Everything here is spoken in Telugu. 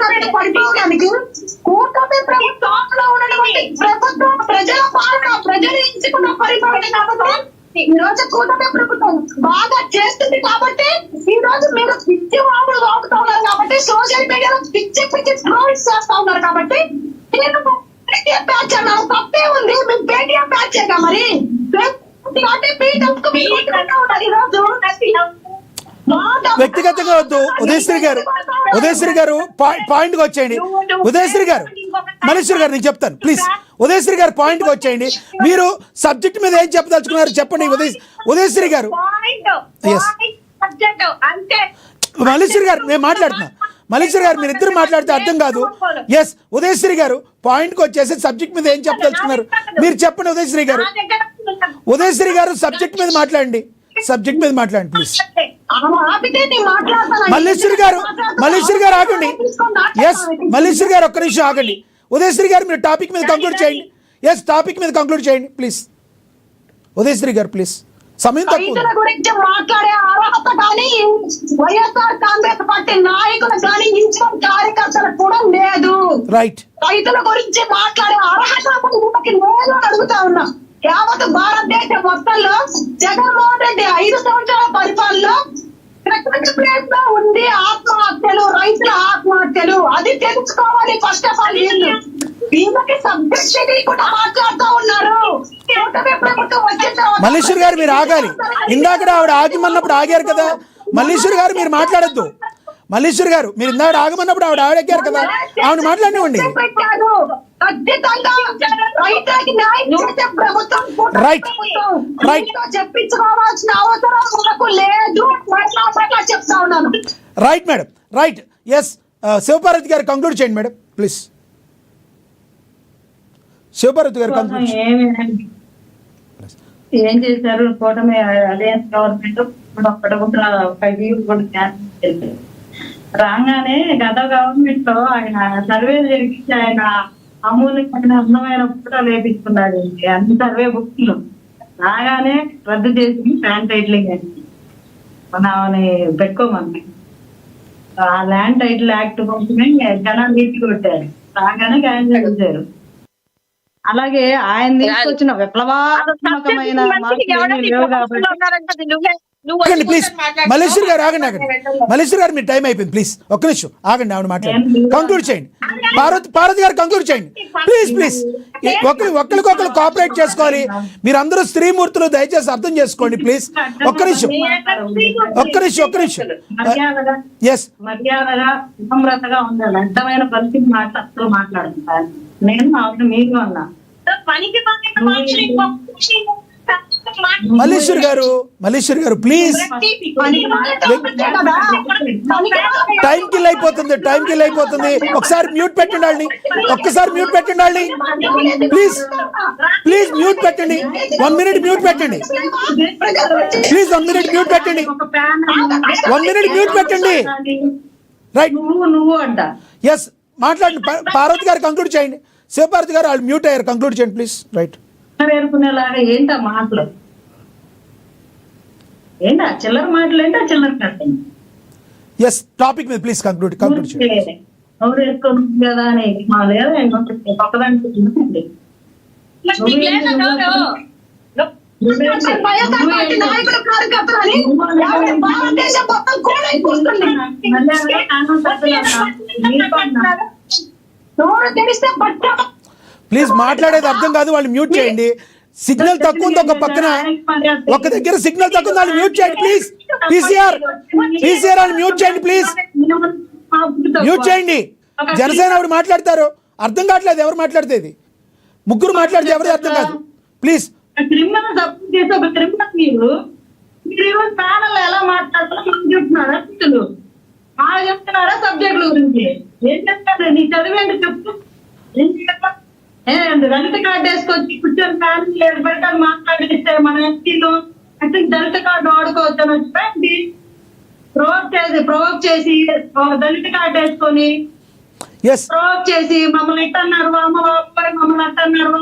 పరిపాలనకి కూటమి ప్రభుత్వంలో ఉన్నటువంటి ప్రభుత్వం ప్రజల పాలన ప్రజలు ఎంచుకున్న పరిపాలన కాబట్టి ఈ రోజు కూటమి ప్రభుత్వం బాగా చేస్తుంది కాబట్టి ఈ రోజు మీరు పిచ్చి వాగులు వాగుతూ ఉన్నారు కాబట్టి సోషల్ మీడియాలో పిచ్చి పిచ్చి ట్రోల్స్ చేస్తా ఉన్నారు కాబట్టి నేను పేటీఎం బ్యాచ్ అన్నాను తప్పే ఉంది మేము పేటీఎం బ్యాచ్ మరి వ్యక్తిగతంగా వద్దు. ఉదయశ్రీ గారు పాయింట్ కి వచ్చేయండి. ఉదయశ్రీ గారు మల్లేశ్వరి గారు నేను చెప్తాను ప్లీజ్. ఉదయశ్రీ గారు పాయింట్ కి వచ్చేయండి. మీరు సబ్జెక్ట్ మీద ఏం చెప్పదలుచుకున్నారు చెప్పండి. ఉదయశ్రీ గారు మల్లేశ్వరి గారు నేను మాట్లాడుతున్నా. మల్లేశ్వరి గారు మీరు ఇద్దరు మాట్లాడితే అర్థం కాదు. ఎస్ ఉదయశ్రీ గారు పాయింట్ కి వచ్చేసి సబ్జెక్ట్ మీద ఏం చెప్పదలుచుకున్నారు మీరు చెప్పండి. ఉదయశ్రీ గారు సబ్జెక్ట్ మీద మాట్లాడండి. సబ్జెక్ట్ మీద మాట్లాడండి ప్లీజ్. మల్లేశ్వరి గారు ఆగండి. ఎస్ మల్లేశ్వరి గారు ఒక్క నిమిషం ఆగండి. ఉదయశ్రీ గారు మీరు టాపిక్ మీద కంక్లూడ్ చేయండి. ఎస్ టాపిక్ మీద కంక్లూడ్ చేయండి ప్లీజ్. ఉదయశ్రీ గారు ప్లీజ్. సమయం తక్కువ గురించి మాట్లాడే అర్హత కానీ వైఎస్ఆర్ కాంగ్రెస్ పార్టీ నాయకులు కానీ ఇన్కమ్ కార్యకర్తలకు కూడా లేదు. రైట్. రైతుల గురించి మాట్లాడే అర్హత లేదు అడుగుతా ఉన్నా. యావత్ భారతదేశం మొత్తంలో జగన్మోహన్ రెడ్డి 5 సంవత్సరాల పరిపాలనలో ప్లేస్ లో ఉంది ఆత్మహత్యలు, రైతుల ఆత్మహత్యలు. అది తెలుసుకోవాలి ఫస్ట్ ఆఫ్ ఆల్. వీళ్ళకి సబ్జెక్ట్ కూడా మాట్లాడుతూ ఉన్నారు. మల్లేశ్వరి గారు మీరు ఆగాలి. ఇందాక ఆవిడ ఆగమన్నప్పుడు ఆగారు కదా. మల్లేశ్వరి గారు మీరు మాట్లాడద్దు. మల్లేశ్వరి గారు మీరు ఇందాక ఆగమన్నప్పుడు ఆవిడ ఆగారు కదా, ఆవిడ మాట్లాడివ్వండి. రైట్ రైట్ చెప్పించుకోవాల్సిన అవసరం మనకు లేదు. చెప్తా ఉన్నాను. Right madam right. Yes Sivaparvathi garu conclude చేయండి madam please. Shivaparvati garu conclude ఏం చేశారు కూటమి అలయన్స్ గవర్నమెంట్ రాగానే గత గవర్నమెంట్ లో ఆయన సర్వేలు జరిగించి ఆయన అమూల్యమైన అందమైన ఫోటోలు వేపించుకున్నాడు. అన్ని సర్వే బుక్స్ రాగానే రద్దు చేసి ల్యాండ్ టైటిలింగ్ అని మనని పెట్టుకోమని ఆ ల్యాండ్ టైటిల్ యాక్ట్ కోసమే జనాలు నీతి కొట్టారు. రాగానే క్యాన్సిల్ చేశారు. అలాగే ఆయన తీసుకొచ్చిన విప్లవాత్మకమైన ప్లీజ్. మల్లేశ్వరి గారు ఆగండి ఆగండి. మల్లేశ్వరి గారు మీరు టైం అయిపోయింది ప్లీజ్. ఒక్క నిమిషం ఆగండి. ఆవిడ మాట్లాడండి. కంక్లూడ్ చేయండి. పార్వతి గారు కంక్లూడ్ చేయండి ప్లీజ్ ప్లీజ్. ఒకరికొకరు కోఆపరేట్ చేసుకోవాలి. మీరు అందరూ స్త్రీమూర్తులు దయచేసి అర్థం చేసుకోండి ప్లీజ్. ఒక్క నిమిషం. ఎస్ మర్యాదగా వినమ్రతగా ఉండాలి. అర్థమైన పరిస్థితి మాట్లాడుతున్నారు. నేను ఆవిడ మీరు అన్నా మల్లేశ్వరి గారు ప్లీజ్. టైం కిల్ అయిపోతుంది. ఒకసారి మ్యూట్ పెట్టండి. ప్లీజ్ మ్యూట్ పెట్టండి. 1 minute మ్యూట్ పెట్టండి ప్లీజ్. 1 minute మ్యూట్ పెట్టండి. 1 minute మ్యూట్ పెట్టండి. రైట్ నువ్వు అంట. ఎస్ మాట్లాడండి. పార్వతి గారు కంక్లూడ్ చేయండి. శివపార్వతి గారు వాళ్ళు మ్యూట్ అయ్యారు. కంక్లూడ్ చేయండి ప్లీజ్. రైట్. పేర్కొనేలాగా ఏంటా మాటలు ఏంటా చిల్లర మాటలు ఏంటా చిల్లర కట్టండి. ఎస్ టాపిక్ మీద ప్లీజ్ కంక్లూడ్ చేయండి. ఎవరు వేసుకోండి కదా అని మా లేదా పక్కదానికి ప్లీజ్ మాట్లాడేది అర్థం కాదు. వాళ్ళు మ్యూట్ చేయండి. సిగ్నల్ తక్కువ ఉంది. ఒక దగ్గర సిగ్నల్ తక్కువ ఉంది. వాళ్ళు మ్యూట్ చేయండి ప్లీజ్. పీసీఆర్ వాళ్ళు మ్యూట్ చేయండి ప్లీజ్. మ్యూట్ చేయండి. జనసేన ఆవిడ మాట్లాడతారు. అర్థం కావట్లేదు ఎవరు మాట్లాడితే. ముగ్గురు మాట్లాడితే ఎవరు అర్థం కాదు ప్లీజ్. క్రిమినల్ సపోర్ట్ చేసి ఒక క్రిమినల్ మీరు ఈరోజు ప్యానల్ ఎలా మాట్లాడుతున్నారో చెప్తున్నారా పిల్లలు బాగా చెప్తున్నారా సబ్జెక్టుల గురించి ఏం చెప్తారు? నీ చదివేంటి చెప్పు. దళిత కార్డు వేసుకొచ్చి కూర్చొని ఫ్యామిలీ ఎవరికైనా మాట్లాడిస్తే మన ఎంపీలో అంటే దళిత కార్డు వాడుకోవచ్చు అని వచ్చి ప్రొవోక్ చేసి దళిత కార్డు వేసుకొని ప్రొవోక్ చేసి మమ్మల్ని ఇట్టన్నారు అమ్మ మమ్మల్ని అట్టన్నారు